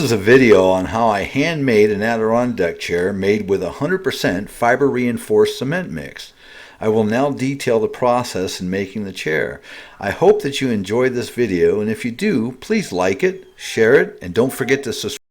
is a video on how I handmade an Adirondack chair made with 100% fiber reinforced cement mix. I will now detail the process in making the chair. I hope that you enjoyed this video, and if you do, please like it, share it, and don't forget to subscribe.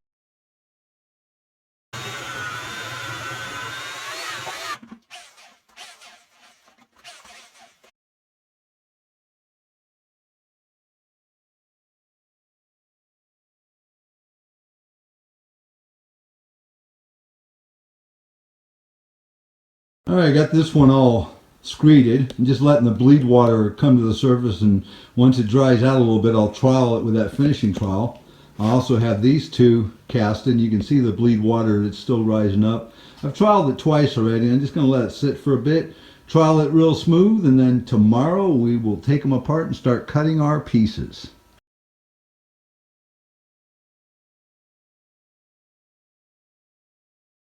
Alright, I got this one all screeded. I'm just letting the bleed water come to the surface, and once it dries out a little bit, I'll trowel it with that finishing trowel. I also have these two casted. You can see the bleed water, it's still rising up. I've troweled it twice already. I'm just going to let it sit for a bit, trowel it real smooth, and then tomorrow we will take them apart and start cutting our pieces.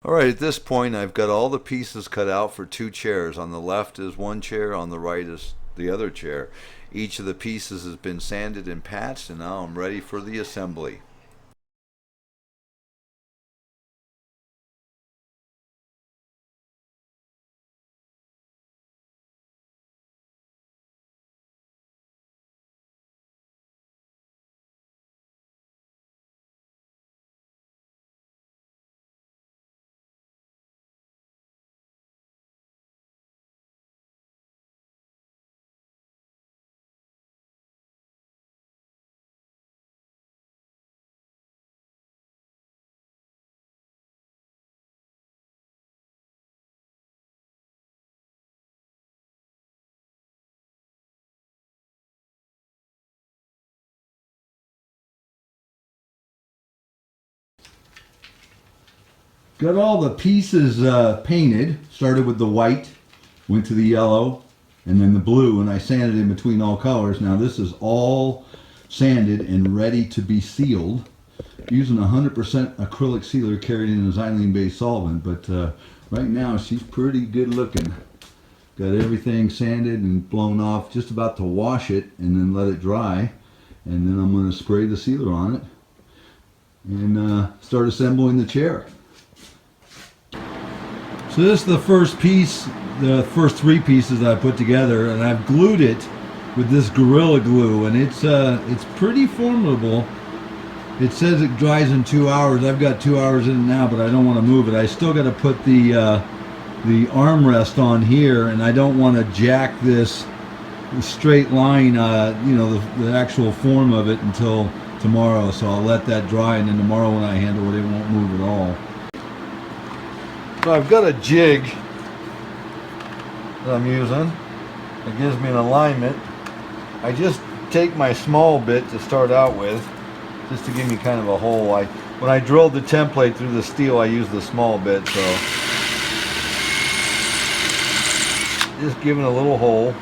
Alright, at this point I've got all the pieces cut out for two chairs. On the left is one chair, on the right is the other chair. Each of the pieces has been sanded and patched, and now I'm ready for the assembly. Got all the pieces painted. Started with the white, went to the yellow, and then the blue, and I sanded in between all colors. Now this is all sanded and ready to be sealed using 100% acrylic sealer carried in a xylene-based solvent. But right now she's pretty good looking. Got everything sanded and blown off, just about to wash it and then let it dry. And then I'm going to spray the sealer on it and start assembling the chair. So this is the first piece, the first three pieces I put together, and I've glued it with this Gorilla Glue, and it's pretty formidable. It says it dries in 2 hours. I've got 2 hours in it now, but I don't want to move it. I still got to put the armrest on here, and I don't want to jack this straight line, you know, the actual form of it until tomorrow. So I'll let that dry, and then tomorrow when I handle it, it won't move at all. So I've got a jig that I'm using. It gives me an alignment. I just take my small bit to start out with, just to give me kind of a hole. When I drilled the template through the steel, I used the small bit, so just giving a little hole.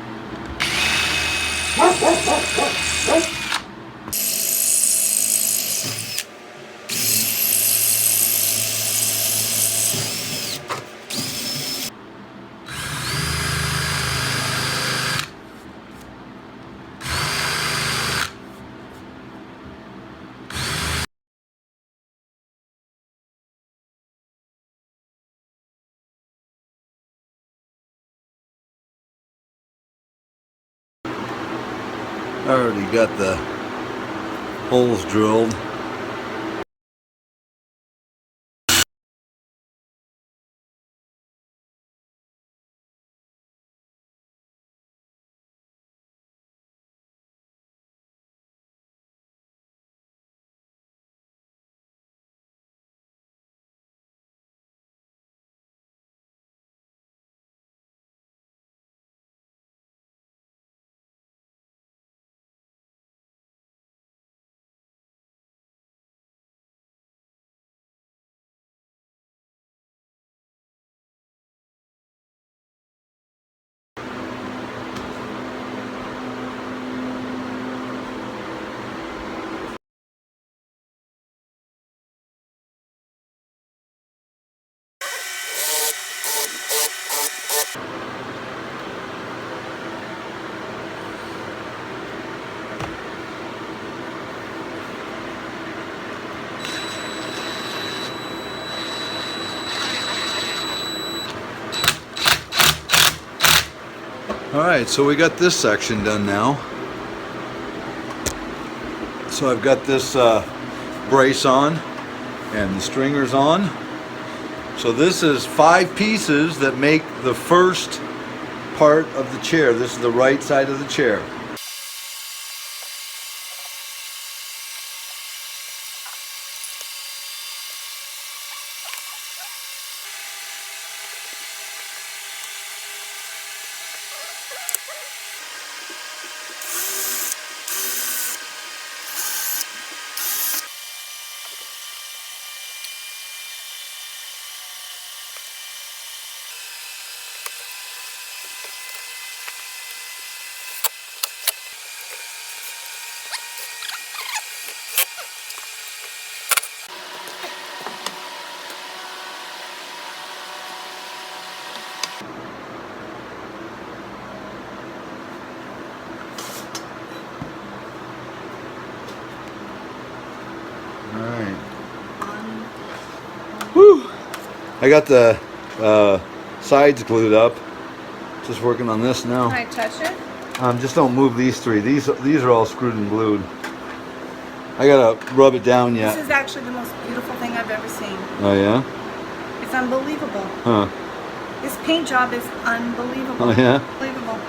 I already got the holes drilled. Alright, so we got this section done now. So I've got this brace on and the stringers on. So this is 5 pieces that make the first part of the chair. This is the right side of the chair. Alright. Whew! I got the sides glued up. Just working on this now. Can I touch it? Just don't move these 3. These are all screwed and glued. I gotta rub it down yet. This is actually the most beautiful thing I've ever seen. Oh yeah? It's unbelievable. Huh. This paint job is unbelievable. Oh yeah? Unbelievable.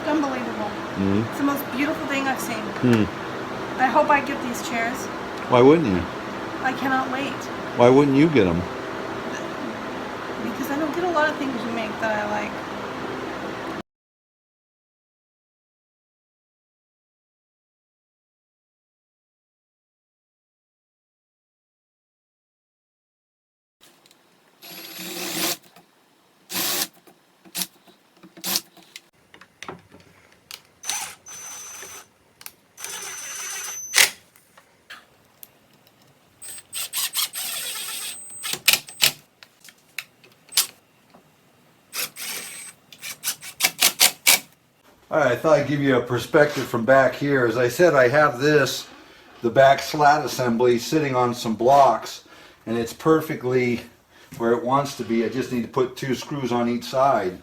Unbelievable. Mm. It's the most beautiful thing I've seen. Hmm. I hope I get these chairs. Why wouldn't you? I cannot wait. Why wouldn't you get them? Because I don't get a lot of things you make that I like. Alright, I thought I'd give you a perspective from back here. As I said, I have this, the back slat assembly, sitting on some blocks, and it's perfectly where it wants to be. I just need to put 2 screws on each side.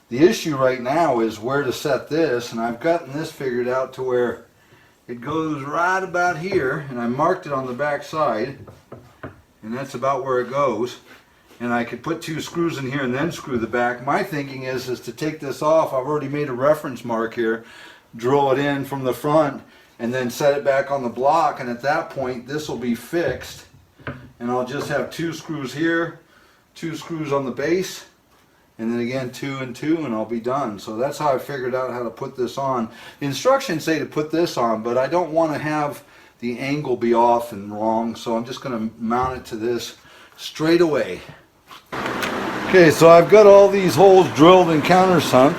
The issue right now is where to set this, and I've gotten this figured out to where it goes right about here, and I marked it on the back side, and that's about where it goes. And I could put 2 screws in here and then screw the back. My thinking is to take this off. I've already made a reference mark here, drill it in from the front, and then set it back on the block, and at that point this will be fixed, and I'll just have 2 screws here, 2 screws on the base, and then again 2 and 2, and I'll be done. So that's how I figured out how to put this on. The instructions say to put this on, but I don't want to have the angle be off and wrong, so I'm just going to mount it to this straight away. Okay, so I've got all these holes drilled and countersunk.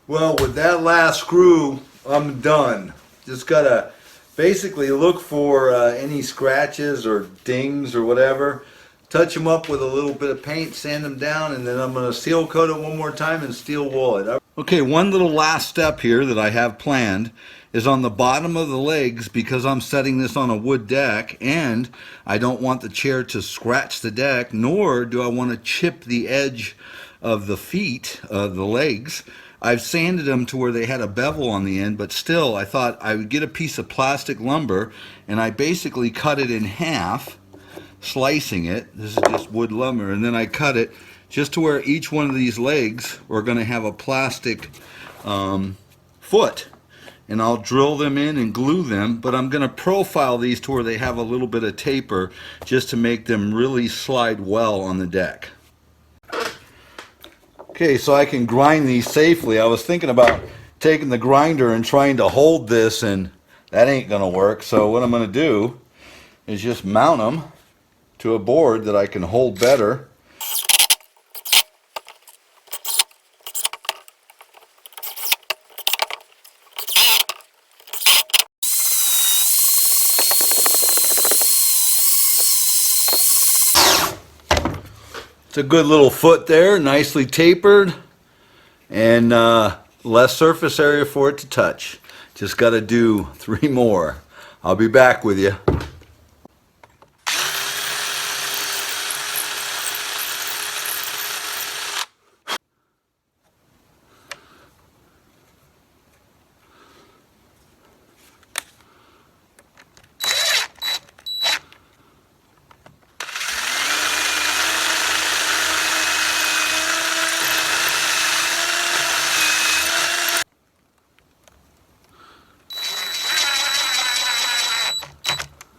Well, with that last screw, I'm done. Just gotta basically look for any scratches or dings or whatever. Touch them up with a little bit of paint, sand them down, and then I'm gonna seal coat it one more time and steel wool it. Okay, one little last step here that I have planned is on the bottom of the legs, because I'm setting this on a wood deck and I don't want the chair to scratch the deck, nor do I want to chip the edge of the feet, the legs. I've sanded them to where they had a bevel on the end, but still I thought I would get a piece of plastic lumber and I basically cut it in half, slicing it. This is just wood lumber, and then I cut it just to where each one of these legs are going to have a plastic foot, and I'll drill them in and glue them, but I'm going to profile these to where they have a little bit of taper just to make them really slide well on the deck. Okay, so I can grind these safely. I was thinking about taking the grinder and trying to hold this, and that ain't going to work. So what I'm going to do is just mount them to a board that I can hold better. It's a good little foot there, nicely tapered, and less surface area for it to touch. Just got to do 3 more. I'll be back with you.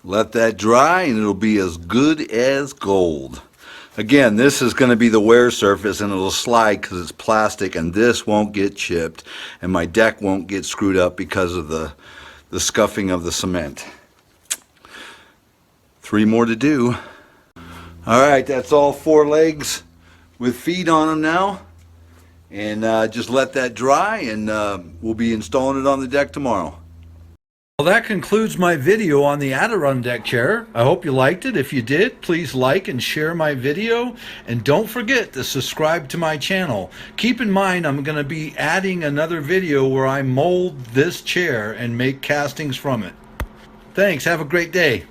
Let that dry and it'll be as good as gold. Again, this is going to be the wear surface and it'll slide because it's plastic, and this won't get chipped and my deck won't get screwed up because of the scuffing of the cement. 3 more to do. Alright, that's all 4 legs with feet on them now. And just let that dry, and we'll be installing it on the deck tomorrow. Well, that concludes my video on the Adirondack chair. I hope you liked it. If you did, please like and share my video, and don't forget to subscribe to my channel. Keep in mind, I'm going to be adding another video where I mold this chair and make castings from it. Thanks. Have a great day.